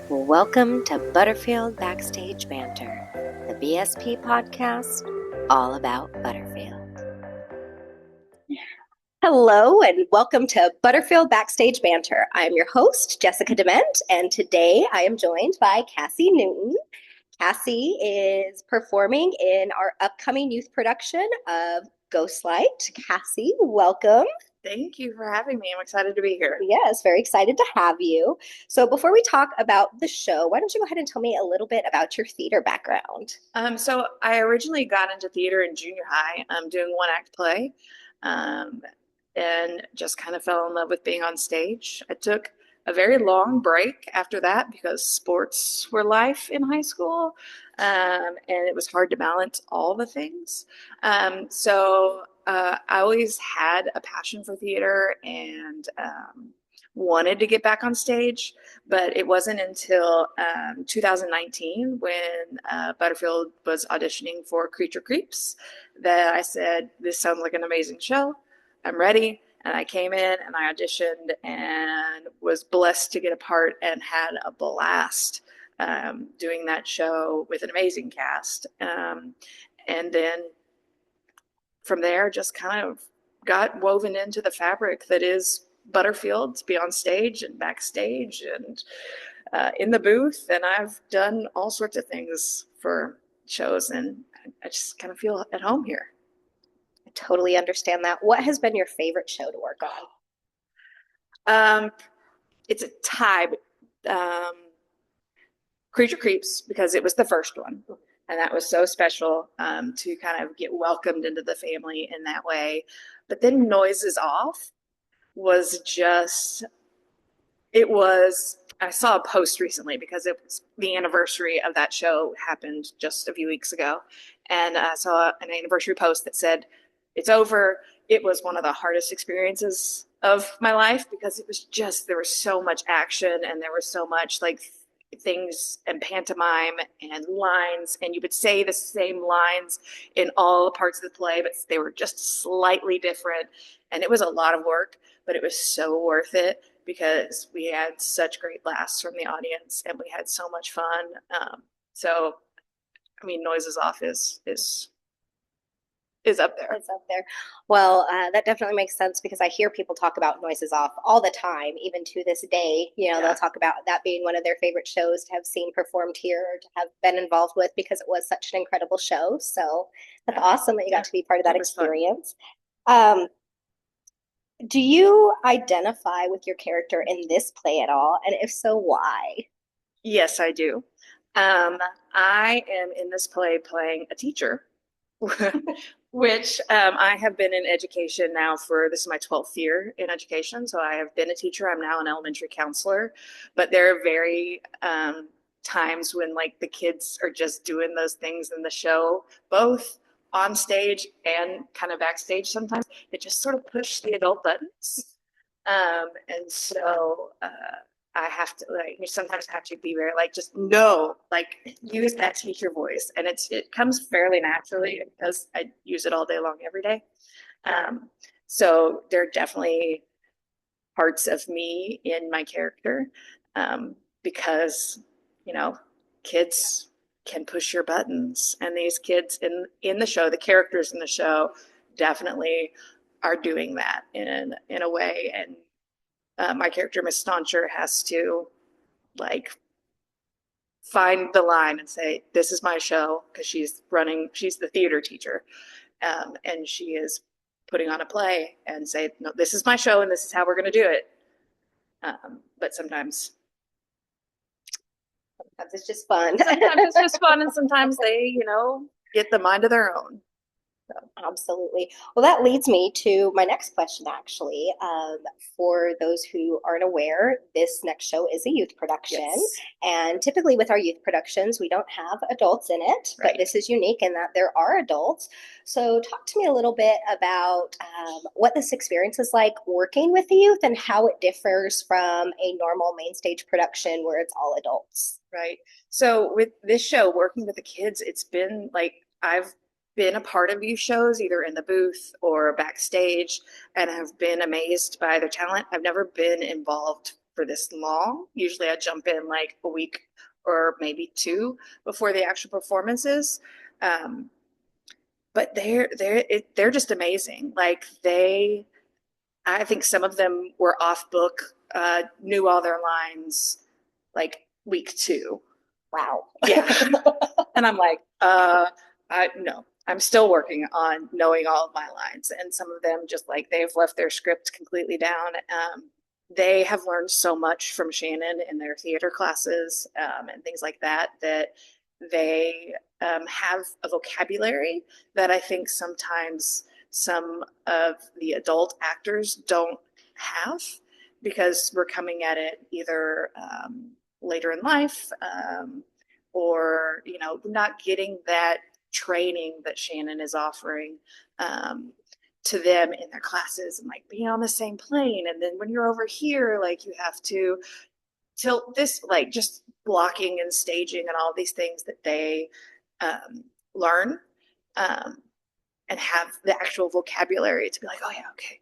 Welcome to Butterfield Backstage Banter, the BSP podcast all about Butterfield. Hello, and welcome to Butterfield Backstage Banter. I'm your host, Jessica DeMent, and today I am joined by Cassie Newton. Cassie is performing in our upcoming youth production of Ghostlight. Cassie, welcome. Thank you for having me. I'm excited to be here. Yes, very excited to have you. So before we talk about the show, why don't you go ahead and tell me a little bit about your theater background? So I originally got into theater in junior high, doing one act play, um, and just kind of fell in love with being on stage. I took a very long break after that because sports were life in high school, and it was hard to balance all the things. I always had a passion for theater and wanted to get back on stage, but it wasn't until 2019 when Butterfield was auditioning for Creature Creeps that I said, this sounds like an amazing show. I'm ready. And I came in and I auditioned and was blessed to get a part and had a blast doing that show with an amazing cast. And then from there, just kind of got woven into the fabric that is Butterfield, to be on stage and backstage and in the booth. And I've done all sorts of things for shows, and I just kind of feel at home here. I totally understand that. What has been your favorite show to work on? It's a tie. Creature Creeps, because it was the first one. And that was so special to kind of get welcomed into the family in that way. But then Noises Off was just, I saw a post recently because it was the anniversary of that show happened just a few weeks ago. And I saw an anniversary post that said, it's over. It was one of the hardest experiences of my life because it was just, there was so much action and there was so much like things and pantomime and lines, and you would say the same lines in all parts of the play, but they were just slightly different. And it was a lot of work, but it was so worth it because we had such great laughs from the audience and we had so much fun. Noises Off is up there. It's up there. Well, that definitely makes sense because I hear people talk about Noises Off all the time, even to this day. They'll talk about that being one of their favorite shows to have seen performed here or to have been involved with because it was such an incredible show. So that's awesome that you got to be part of that experience. Do you identify with your character in this play at all? And if so, why? Yes, I do. I am in this play playing a teacher. Which I have been in education now this is my 12th year in education. So I have been a teacher. I'm now an elementary counselor, but there are very times when like the kids are just doing those things in the show, both on stage and kind of backstage sometimes. They just sort of push the adult buttons. And so I have to you sometimes have to be very just no, use that teacher voice, and it comes fairly naturally because I use it all day long every day. So there are definitely parts of me in my character because kids can push your buttons, and these kids in the show, the characters in the show, definitely are doing that in a way. And my character, Miss Stauncher, has to find the line and say, this is my show, because she's the theater teacher. And she is putting on a play and say, no, this is my show and this is how we're going to do it. But sometimes it's just fun. Sometimes it's just fun, and sometimes they, get the mind of their own. So, absolutely. Well, that leads me to my next question, actually. For those who aren't aware, this next show is a youth production. Yes. And typically with our youth productions, we don't have adults in it, right. But this is unique in that there are adults. So talk to me a little bit about what this experience is like working with the youth and how it differs from a normal main stage production where it's all adults. Right. So with this show, working with the kids, it's been I've been a part of youth shows, either in the booth or backstage, and have been amazed by their talent. I've never been involved for this long. Usually I jump in like a week or maybe two before the actual performances. Um, but they're just amazing. Like I think some of them were off book, knew all their lines like week two. Wow. Yeah. And I'm like, I no, I'm still working on knowing all of my lines. And some of them just like they've left their script completely down. They have learned so much from Shannon in their theater classes, and things like that, that they have a vocabulary that I think sometimes some of the adult actors don't have because we're coming at it either later in life, or not getting that training that Shannon is offering, to them in their classes, and like being on the same plane. And then when you're over here, like you have to tilt this, like just blocking and staging and all these things that they learn, um, and have the actual vocabulary to be like, oh yeah, okay.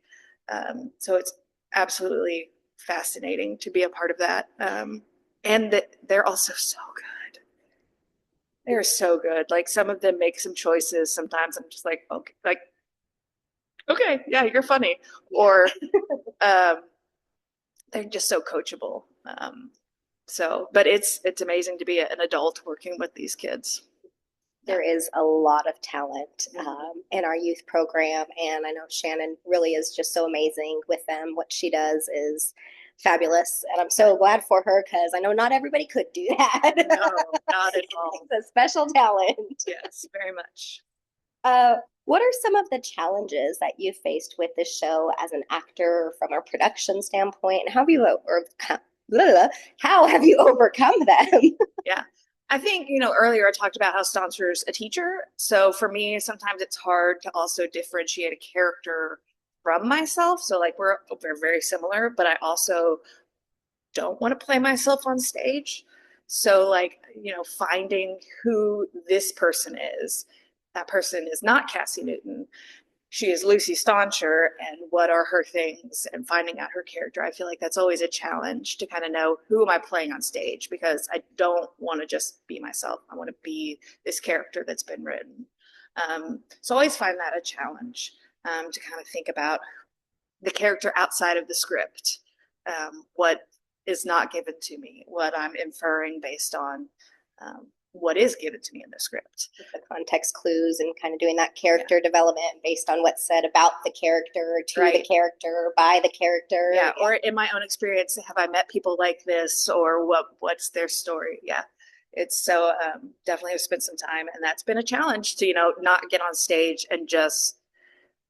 So it's absolutely fascinating to be a part of that. And that they're also so good. They're so good. Like some of them make some choices. Sometimes I'm just like, okay, like, okay, yeah, you're funny. Or um, they're just so coachable. But it's amazing to be an adult working with these kids. There is a lot of talent in our youth program, and I know Shannon really is just so amazing with them. What she does is fabulous, and I'm so glad for her because I know not everybody could do that. No, not at all. It's a special talent. Yes, very much. What are some of the challenges that you faced with this show as an actor from a production standpoint, and how have you how have you overcome them? Yeah. I think, earlier I talked about how Stoncer's a teacher. So for me, sometimes it's hard to also differentiate a character from myself. So like we're very similar, but I also don't want to play myself on stage. So like, finding who this person is. That person is not Cassie Newton. She is Lucy Stauncher, and what are her things, and finding out her character. I feel like that's always a challenge to kind of know who am I playing on stage, because I don't want to just be myself. I want to be this character that's been written. So I always find that a challenge, to kind of think about the character outside of the script, what is not given to me, what I'm inferring based on what is given to me in the script. The context clues and kind of doing that character development based on what's said about the character, to the character, by the character. Yeah, or in my own experience, have I met people like this, or what's their story? Yeah. It's so definitely have spent some time, and that's been a challenge to, not get on stage and just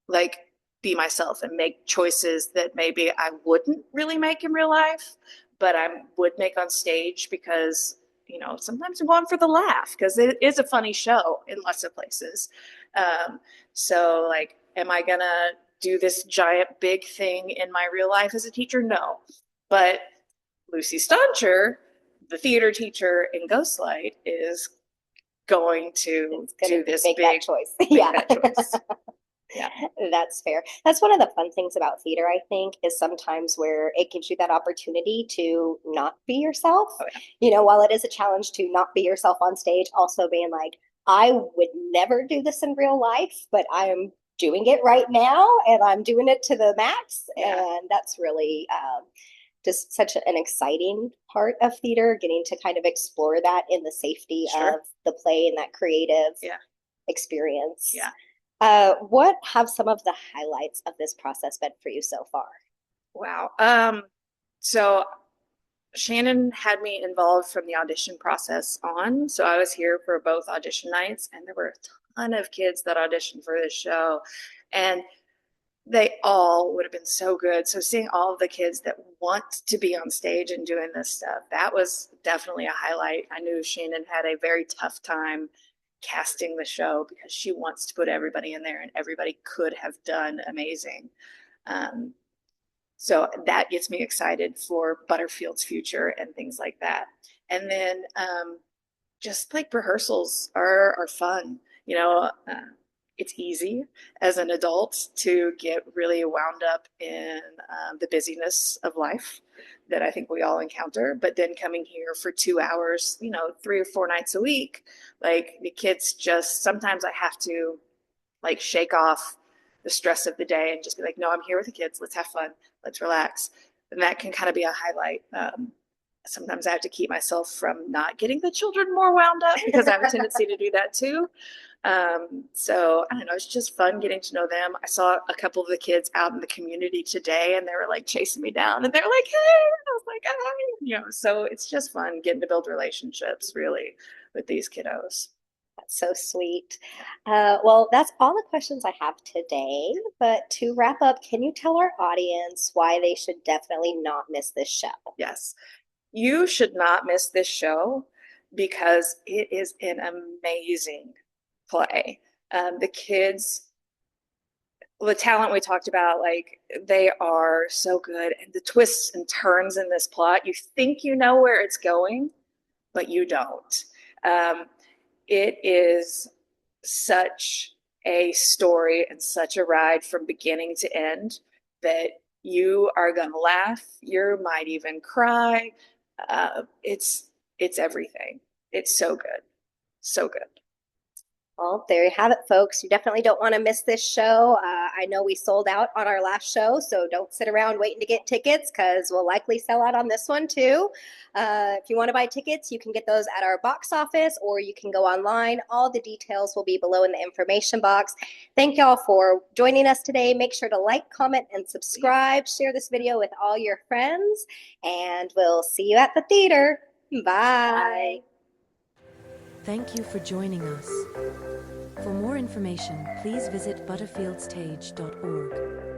like be myself and make choices that maybe I wouldn't really make in real life, but I would make on stage because sometimes I'm going for the laugh because it is a funny show in lots of places. So like, am I gonna do this giant big thing in my real life as a teacher? No. But Lucy Stauncher, the theater teacher in Ghostlight, is going to do this make big that choice. Make that choice. Yeah, that's fair. That's one of the fun things about theater, I think, is sometimes where it gives you that opportunity to not be yourself. Oh, yeah. While it is a challenge to not be yourself on stage, also being like, I would never do this in real life, but I am doing it right now and I'm doing it to the max. Yeah. And that's really just such an exciting part of theater, getting to kind of explore that in the safety of the play and that creative experience. Yeah. What have some of the highlights of this process been for you so far? Wow. So Shannon had me involved from the audition process on. So I was here for both audition nights, and there were a ton of kids that auditioned for this show. And they all would have been so good. So seeing all of the kids that want to be on stage and doing this stuff, that was definitely a highlight. I knew Shannon had a very tough time casting the show because she wants to put everybody in there, and everybody could have done amazing. So that gets me excited for Butterfield's future and things like that. And then just like rehearsals are fun. it's easy as an adult to get really wound up in the busyness of life that I think we all encounter. But then coming here for 2 hours, 3 or 4 nights a week, like the kids just sometimes I have to like shake off the stress of the day and just be like, no, I'm here with the kids. Let's have fun. Let's relax. And that can kind of be a highlight. Sometimes I have to keep myself from not getting the children more wound up because I have a tendency to do that too. So I don't know, it's just fun getting to know them. I saw a couple of the kids out in the community today and they were like chasing me down and they were like, hey, and I was like, hi, so it's just fun getting to build relationships really with these kiddos. That's so sweet. Well, that's all the questions I have today. But to wrap up, can you tell our audience why they should definitely not miss this show? Yes, you should not miss this show because it is an amazing play. The kids, the talent we talked about, like they are so good. And the twists and turns in this plot, you think you know where it's going, but you don't. It is such a story and such a ride from beginning to end that you are going to laugh. You might even cry. It's everything. It's so good. So good. Well, there you have it, folks. You definitely don't want to miss this show. I know we sold out on our last show, so don't sit around waiting to get tickets because we'll likely sell out on this one too. If you want to buy tickets, you can get those at our box office or you can go online. All the details will be below in the information box. Thank y'all for joining us today. Make sure to like, comment, and subscribe. Share this video with all your friends, and we'll see you at the theater. Bye. Thank you for joining us. For more information, please visit butterfieldstage.org.